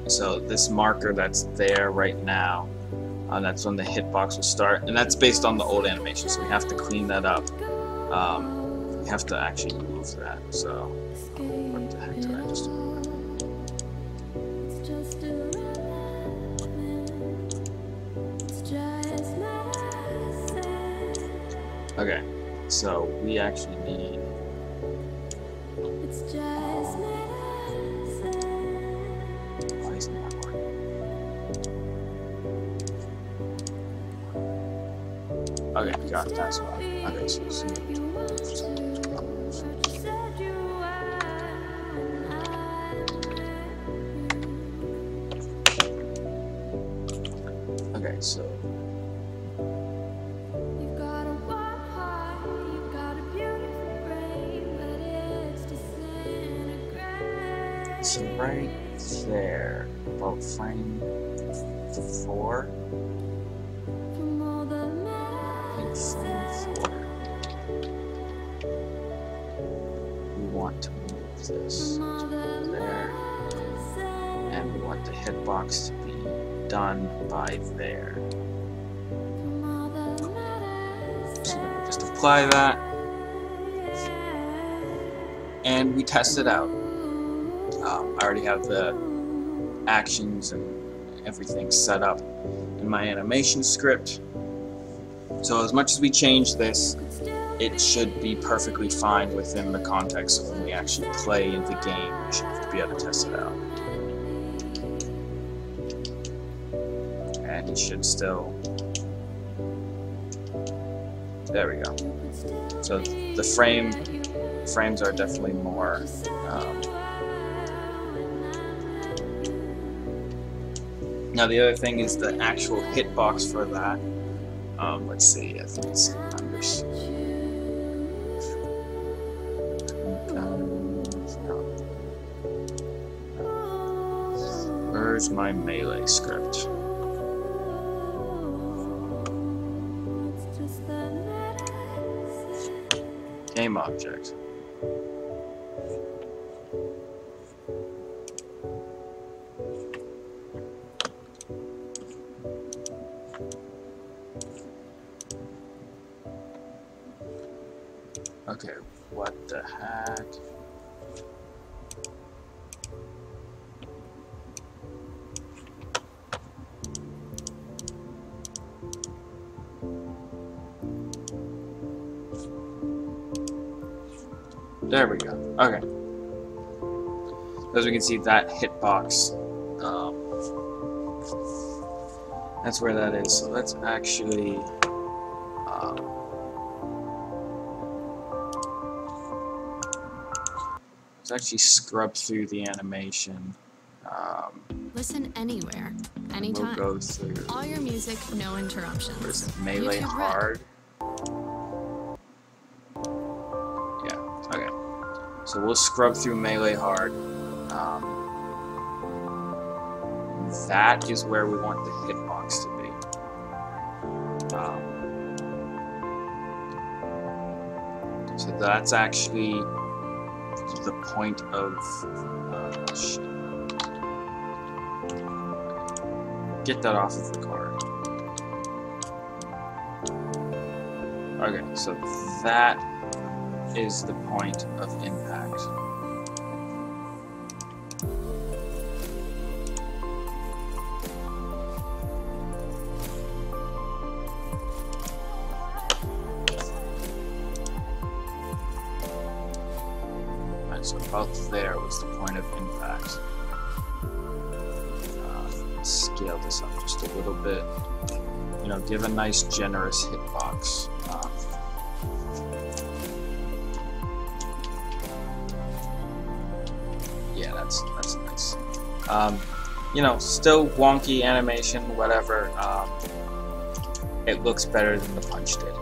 So this marker that's there right now, that's when the hitbox will start, and that's based on the old animation, so we have to clean that up. We have to actually move that, so what the heck did I just do? Okay, so we actually need why isn't that working? Okay, got that spot. Okay, so okay, so so right there, about frame 4. I think frame 4. We want to move this to there, and we want the hitbox to be done by there. So then we just apply that, and we test it out. I already have the actions and everything set up in my animation script. So as much as we change this, it should be perfectly fine within the context of when we actually play the game. We should have to be able to test it out. And it should still... There we go. So the frames are definitely more... Now the other thing is the actual hitbox for that. Let's see, I think it's under. Where's my melee script? Game object. Okay, what the heck? There we go. Okay. As we can see, that hitbox, that's where that is. So let's actually scrub through the animation. Listen anywhere, anytime. We'll go through. All your music, no interruptions. What is it? Melee YouTube hard. Yeah. Okay. So we'll scrub through Melee hard. That is where we want the hitbox to be. So that's actually the point of shit. Get that off of the card. Okay, so that is the point of impact. Alright, so about there was the point of impact. Scale this up just a little bit. You know, give a nice generous hitbox. Yeah, that's nice. You know, still wonky animation, whatever. It looks better than the punch did,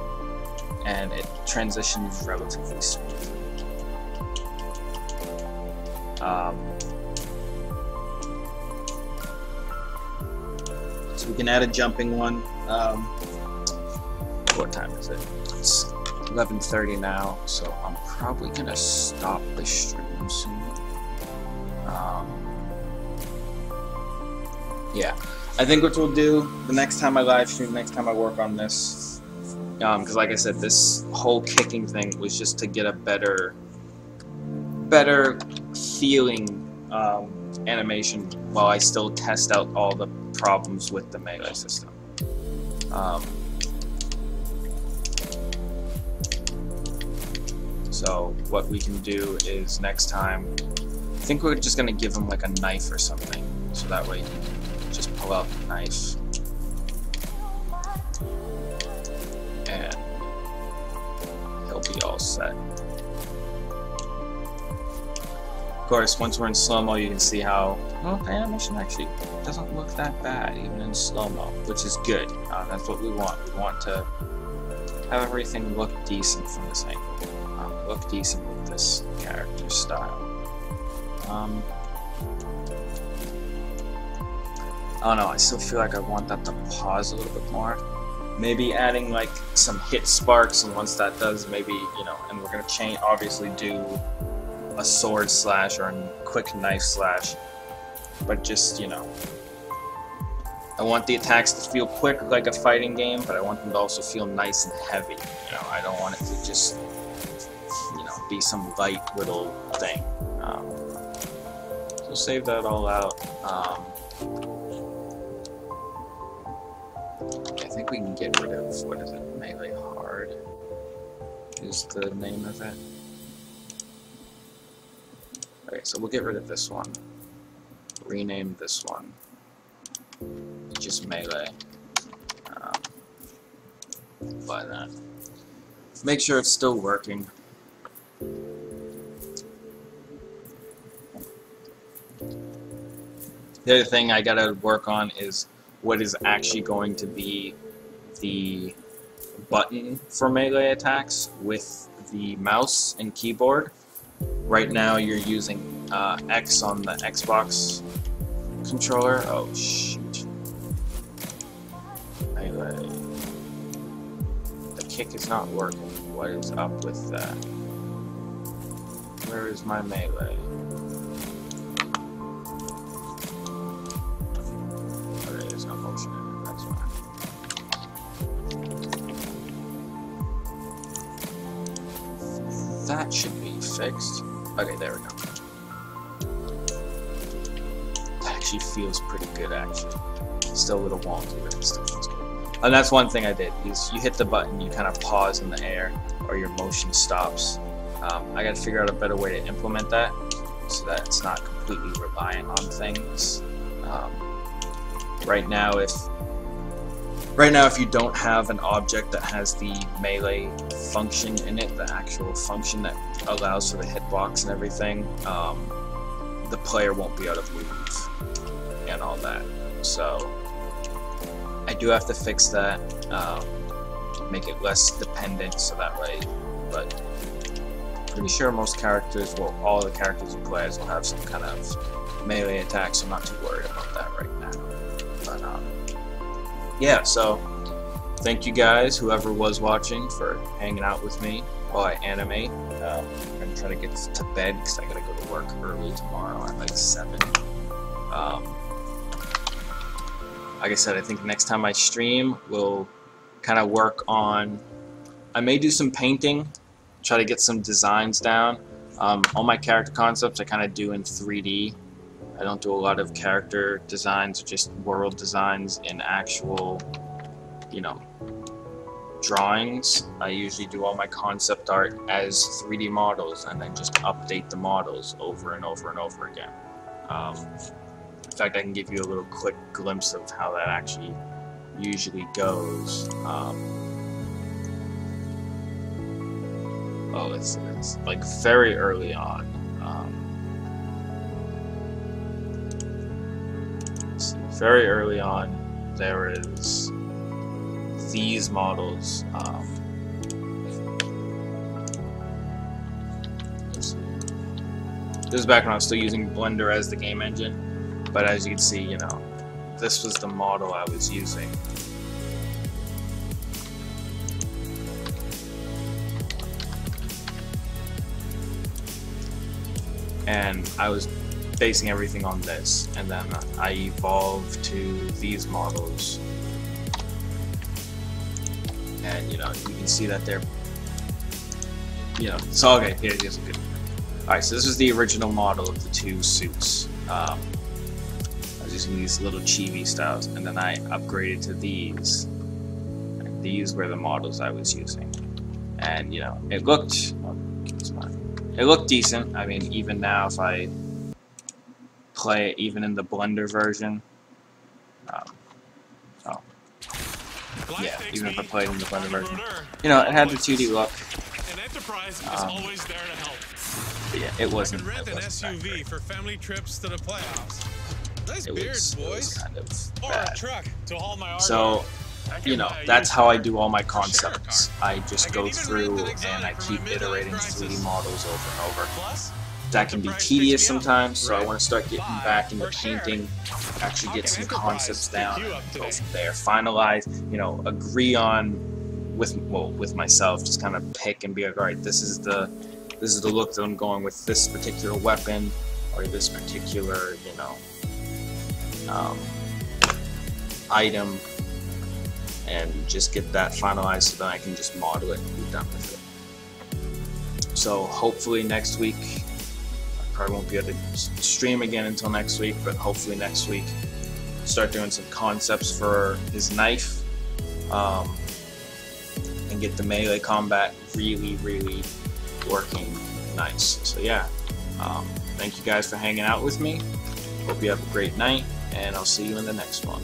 and it transitions relatively smoothly. So we can add a jumping one. What time is it? It's 11:30 now, so I'm probably gonna stop the stream soon. Yeah, I think what we'll do the next time I live stream, next time I work on this, because like I said, this whole kicking thing was just to get a better feeling animation while I still test out all the problems with the Melee system. So what we can do is next time, I think we're just gonna give him like a knife or something, so that way he can just pull out the knife and he'll be all set. Of course, once we're in slow-mo, you can see how, well, the animation actually doesn't look that bad, even in slow-mo, which is good. That's what we want. We want to have everything look decent from this angle. Look decent with this character style. I don't know, I still feel like I want that to pause a little bit more. Maybe adding like some hit sparks, and once that does, maybe, you know, and we're gonna obviously do a sword slash or a quick knife slash, but just, you know, I want the attacks to feel quick like a fighting game, but I want them to also feel nice and heavy. You know, I don't want it to just, you know, be some light little thing. So save that all out. I think we can get rid of, what is it, Melee Hard is the name of it. Okay, so we'll get rid of this one. Rename this one just Melee. By that. Make sure it's still working. The other thing I gotta work on is what is actually going to be the button for melee attacks with the mouse and keyboard. Right now you're using X on the Xbox controller. Oh shoot. Melee. The kick is not working. What is up with that? Where is my melee? Okay, there's no motion in it, that's fine. That should be fixed. Okay, there we go. That actually feels pretty good, actually. Still a little wonky, but it still feels good. And that's one thing I did, is you hit the button, you kind of pause in the air, or your motion stops. I got to figure out a better way to implement that so that it's not completely reliant on things. Right now, if you don't have an object that has the melee function in it, the actual function that allows for the hitbox and everything, the player won't be able to move and all that. So I do have to fix that, make it less dependent so that way, but pretty sure most characters, well, all the characters you play as will have some kind of melee attack, so I'm not too worried about that right now. But yeah, so thank you guys, whoever was watching, for hanging out with me while I animate. I'm gonna try to get to bed because I gotta go to work early tomorrow at like 7. Like I said, I think next time I stream, we'll kind of work on. I may do some painting, try to get some designs down. All my character concepts I kind of do in 3D. I don't do a lot of character designs, just world designs in actual, you know, drawings. I usually do all my concept art as 3D models and then just update the models over and over and over again. In fact, I can give you a little quick glimpse of how that actually usually goes. Oh, it's like very early on. Let's see, very early on, there is these models. Let's see. This is back when I was still using Blender as the game engine. But as you can see, you know, this was the model I was using. And I was basing everything on this, and then I evolved to these models. And you know, you can see that they're, you know, it's all okay. Here's a good. Alright, so this is the original model of the 2 suits. I was using these little chibi styles, and then I upgraded to these. And these were the models I was using, and you know, it looked decent. I mean, even now, if I play it, even in the Blender version, yeah, even if I played in the Blender version, you know, it had the 2D look. Yeah, it wasn't. Rent an SUV for family trips to the playoffs. Nice It beard, was boys. kind of Or a bad. truck to haul my art. So, you know, that's how I do all my concepts. I just go through and I keep iterating 3D models over and over. Plus, That can be tedious sometimes, so I want to start getting back into painting, actually get some concepts down, and go from there. Finalize, you know, agree on with myself, just kind of pick and be like, all right, this is the look that I'm going with this particular weapon or this particular, you know, item, and just get that finalized so that I can just model it and be done with it. So hopefully next week, I probably won't be able to stream again until next week, but hopefully next week start doing some concepts for his knife, and get the melee combat really working nice. So yeah, thank you guys for hanging out with me. Hope you have a great night, and I'll see you in the next one.